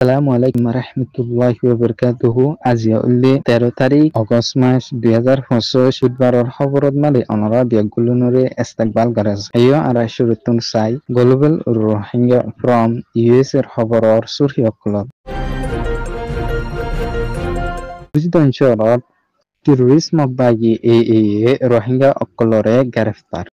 আসসালামু আলাইকুম রহমতুল্লাহি ওয়া বারাকাতুহু। আজি হলে 13 তারিখ আগস্ট মাস 2025 বুধবাৰৰ খবৰত মালি অনৰা বিয়াগুলনৰে ইস্তেকবাল গাৰাজ আইও আৰু শুৰুতুন চাই গ্লোবাল রোহিঙ্গা ফ্রম ইউএস এর খবৰৰ সুরহিয়কলত বুজিদঞ্চলত টেররিস্ট মকবাগি এ রোহিঙ্গা অকলরে গ্রেফতার।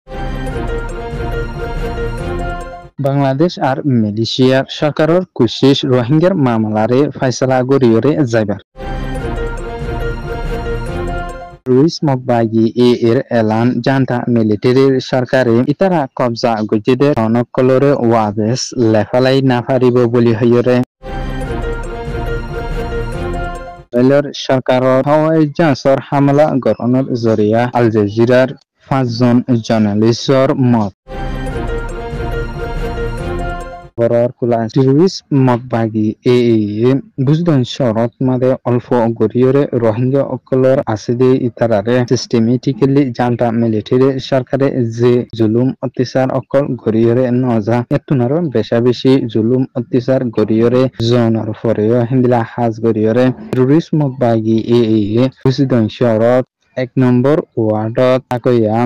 বাংলাদেশ আর মালয়েশিয়ার সরকারের কোশিশ রোহিঙ্গার মামলারে ফয়সালা গরিয়রে যাইবার। টেররিস্ট মকবাগি এর এলান জান্তা মিলিটারির সরকারে ইতারা কবজা গজিদে অনকলরে ওয়াবেস লেফালাই না পারিব বলি হইরে সরকারের হাওয়াই জাহাজের হামলা গঠনের জরিয়া আল জাজিরার 5 জন জার্নালিস্টর মত। টেররিস্ট মকবাগি বুজদন শরত মাদে অল্প গরিয়রে রোহিঙ্গা অকলর আসিদে ইতারারে সিস্টেমেটিক্যালি জান্তা মিলিটারি সরকারে যে জুলুম অত্যাচার অকল গরিয়রে নজা এতুনারো বেশা বেশি জুলুম অত্যাচার গরিয়রে জনার ফরেও হিন্দিলা হাজ গরিয়রে টেররিস্ট মকবাগি বুজদন শরত 1 নম্বর ওয়ার্ডত আকইয়া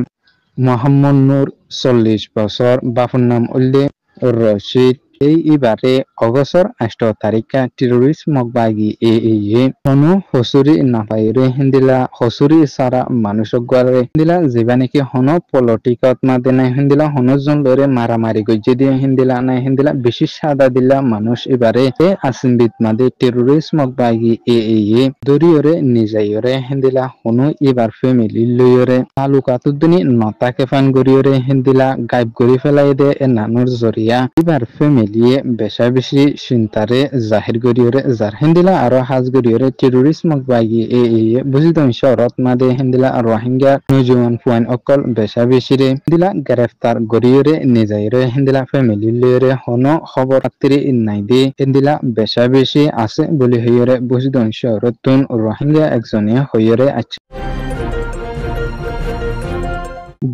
মোহাম্মদ নূর 40 বছর বাপুর নাম উল্লে রশিদ এইবারে অগস্টর 8 তারিখা টেররিস্ট মকবাগি কোনো হসুরি নাপাইরে হিন্দিলা হসুরি সারা মানুষ গলে হিন্দিলা যেবা নাকি হন পলিটিকত মাদে নাই হিন্দিলা হনজন লরে মারামারি গজ্জে দিয়ে হিন্দিলা নাই হিন্দিলা বেশি সাদা দিলা মানুষ এবারে আসিনবিদ মাদে টেররিস্ট মকবাগি দরিয়রে নিজাইরে হিন্দিলা হন এবার ফ্যামিলি লইরে তালুকাতুদ্দিনী নতা কেফান গরিয়রে হিন্দিলা গাইব গরি ফেলাই দে নানুর জরিয়া এবার ফ্যামিলি বেশা বেশি চিন্তারে জাহির গরিয়রে যার হিন্দিলা আরো হাজ গরিয়রে টেররিস্ট মকবাগি বুঝিদন শরত মাদে হিন্দিলা রোহিঙ্গা নজওয়ান ফুয়ান অকল বেশা বেশি রে হিন্দিলা গ্রেফতার গরিয়রে নিজাইরে হিন্দিলা ফ্যামিলি লইরে হন খবর আত্রি নাই দে হিন্দিলা বেশা বেশি আছে বলি হইরে বুঝিদন শরতুন রোহিঙ্গা একজনে হইরে আছে।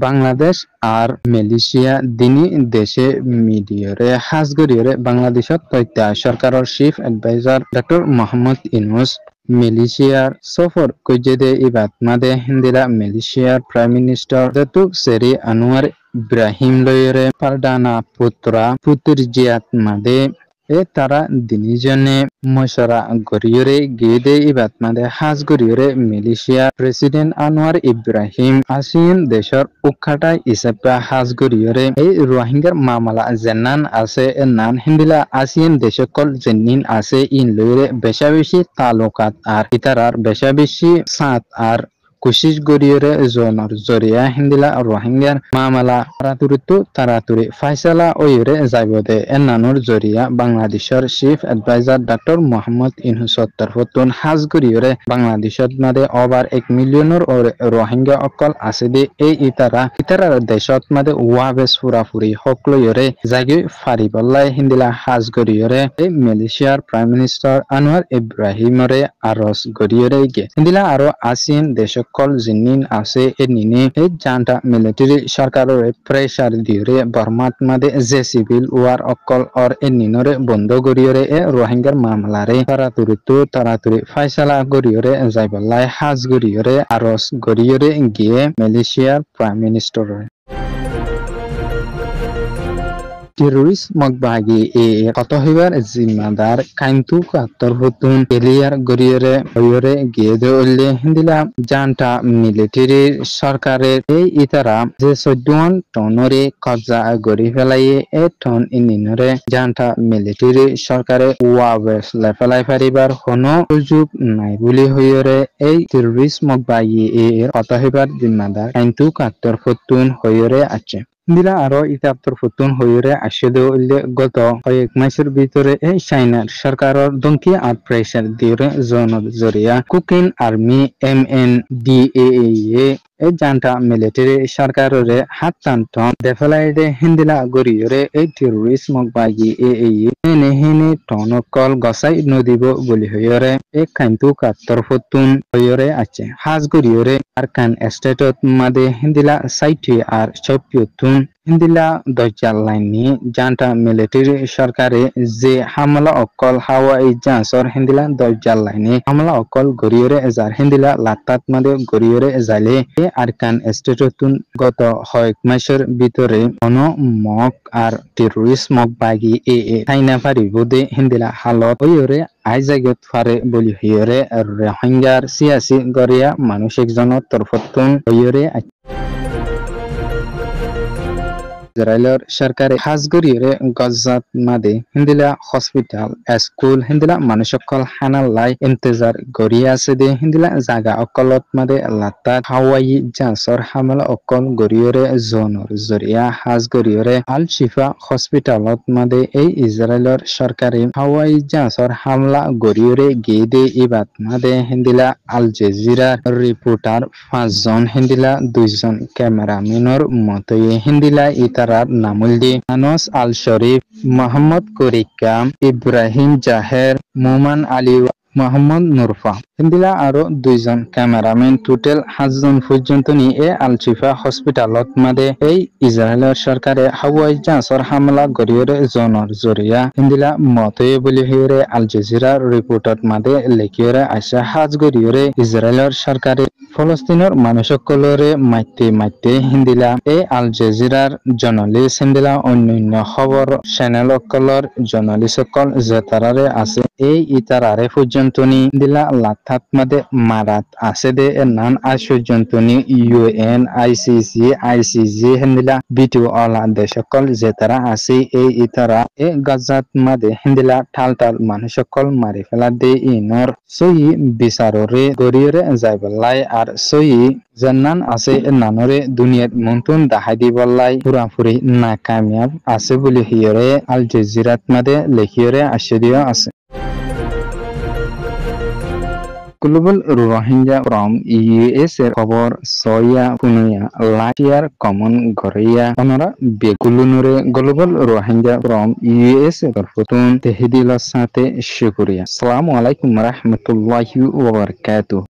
বাংলাদেশ আর মালয়েশিয়া দিনী দেশে মিডিয়রে হাজ গরিয়রে বাংলাদেশত তথ্য সরকারের chief adviser doctor Muhammad Yunus মালয়েশিয়ার সফর কইজেদে ইবাদ মাদে হিন্দিলা মালয়েশিয়ার প্রাইম মিনিস্টার দাতুক সেরি আনোয়ার ইব্রাহিম লয়রে পারদানা পুত্রজিয়াত মাদে তারা দিনীজনে মশরা গরিয়রে গিয়ে ইবাদ মাদে হাজ গরিয়রে Malaysia president Anwar Ibrahim ASEAN দেশের উখাটাই হিসাবে হাজ গরিয়রে এই রোহিঙ্গার মামলা জেনান আছে নান হিন্দিলা আসিয়ান দেশকল জেনিন আছে ইন লইরে বেশা বেশি তালুকাত আর ইতারার বেশা বেশি সাত আর কোশিশ গরিয়রে জনর জরিয়া হিন্দিলা রোহিঙ্গার মামলা তারাতুরি ফয়সালা ওইরে যাইবদে এনানোর জরিয়া বাংলাদেশের chief adviser doctor Muhammad Yunus তরফতুন হাজ গরিয়রে বাংলাদেশত মাদে ওভার 1 মিলিয়নের রোহিঙ্গা অকল আছে দে এই ইতারার দেশত মাদে ওয়াবেস ফুরাফুরি হকলয়রে জাগি ফারিবল্লাই হিন্দিলা হাজ গরিয়রে এই মালয়েশিয়ার প্রাইম মিনিস্টার আনোয়ার ইব্রাহিমরে আরস গরিয়রে গে হিন্দিলা আরো আসিয়ান দেশক কল জিনিন আছে নিনে এই জান্তা মিলিটারি সরকারের প্রেসার দিরে বর্মাত মাদে যে সিভিল ওয়ার অকল অর নিনরে বন্ধ গরিয়রে রোহিঙ্গার মামলারে তারাতুরি ফয়সালা গরিয়রে যাইবল্লাই হাজ গরিয়রে আরস গরিয়রে গিয়ে মালয়েশিয়ার প্রাইম মিনিস্টার টেররিস্ট মকবাগি কত হইবার জিম্মাদার কাইন্তু কাত্তর হতুন ক্লিয়ার গরিয়রে হইরে গিয়ে দে হিন্দিলা জান্তা মিলিটারি সরকারের এই ইতারা যে 14 টনরে কবজা গরি ফেলাইয়ে টন ইনিনরে জান্তা মিলিটারি সরকারে ওয়াবেস লেফেলাই ফারিবার কোনো সুযোগ নাই বলি হইরে এই টেররিস্ট মকবাগি কত হইবার জিম্মাদার কাইন্তু কাত্তর হতুন হইরে আছে। হিন্দিলা আরো ইতাপ্তর ফুতুন হইরে আসিদ গত কয়েক মাসের ভিতরে এই চাইনার সরকারের দমকি আর প্রেসার দিয়ে জরিয়া কুকিং আর্মি MNDAA এই জান্তা মিলিটারি সরকারের হাত টানটন দেফলাইডে হিন্দিলা গরিয়রে এই টেররিস্ট মকবাগি হেনে টনকল গসাই নদীব বলি হইরে এই কাইন্তু কাত্তর ফুতুন হইরে আছে হাজ গরিয়রে আরকান এস্টেটত মাদে হিন্দিলা সাইটি আর চপিয়তুন হিন্দিলা দজ্জাল লাইনি জান্টা মিলিটারি সরকারে যে হামলা অকল হাওয়াই জাহাজর হিন্দিলা দজ্জাল লাইনি হামলা অকল গরিয়রে এজার হিন্দিলা লাত্তাত মাদে গরিয়রে এজালে এ আরকান স্টেটতুন গত কয়েক মাসের ভিতরে অন মক আর টেরোরিস্ট মক বাগি এ থাইনা পারি বোদে হিন্দিলা হালত ওইরে আইজাগত ফারে বলি হইরে রোহিঙ্গার সিয়াসি গরিয়া মানুষ একজনের তরফতুন হইরে ইসরায়েলের সরকারে হাজগরিরে গজাত মাদে হিন্দিলা হসপিটাল স্কুল হিন্দিলা মানুষ অকল হানাল্লাই ইন্তজার গরিয়া আছে দে হিন্দিলা জাগা অকলত মাদে লাত্তাত হাওয়াই জাসর হামলা অকল গরিয়রে জোনর জরিয়া হাজগরিরে আল শিফা হসপিটালত মাদে এই ইসরায়েলের সরকারে হাওয়াই জাসর হামলা গরিয়রে গিয়ে দে ইবাত মাদে হিন্দিলা আল জাজিরার রিপোর্টার 5 জন হিন্দিলা 2 জন ক্যামেরাম্যানের মতে হিন্দিলা ইতারার নামুলদি আনস আল শরীফ মোহাম্মদ কোরিকা ইব্রাহিম জাহের মোমান আলী মোহাম্মদ নুরফা হিন্দিলা আরো 2 জন ক্যামেরাম্যান টোটাল 5 জন পর্যন্ত নিয়ে আল শিফা হসপিটালত মাদে এই ইসরায়েলের সরকারে হাওয়াই জাহাজর হামলা গরিয়রে জোনর জরিয়া হিন্দিলা মতে বলি হইরে আল জাজিরার রিপোর্টত মাদে লেখিয়রে আশা হাজ গরিয়রে ইসরায়েলের সরকারে ফলস্তিনের মানুষসকলরে মাইতে হিন্দিলা এই আল জাজিরার জার্নালিস্ট হিন্দিলা অন্যান্য খবর চ্যানেলসকলর জার্নালিস্টসকল জেতারারে আছে এই ইতারারে পর্যন্ত নি হিন্দিলা লাথাত মাদে মারাত আছে দে নান আজ পর্যন্ত নি ইউএন আইসিজি হিন্দিলা বিটিও আলা দেশসকল জেতারা আছে এই ইতারা এ গাজাত মাদে হিন্দিলা ঠাল মানুষসকল মারি ফেলা দে ইনর সই বিচাররে গরিয়রে যাইবলাই আর সই জান্নান আছে নানরে দুনিয়াত মন্তুন দাহাই দিবলাই পুরাপুরি নাকামিয়াব আছে বলে হিয়রে আল জাজিরাত মাদে লেখিয়রে আশ্চর্য আছে গ্লোবাল রোহিঙ্গা ফ্রম ইউএস এর খবর সয়া পুনিয়া লাটিয়ার কমন গরিয়া অনরা বেগুলুনরে গ্লোবাল রোহিঙ্গা ফ্রম ইউএস এর তরফতুন তেহদিল সাথে শুকরিয়া আসসালামু আলাইকুম রাহমাতুল্লাহি ওয়া বারাকাতুহু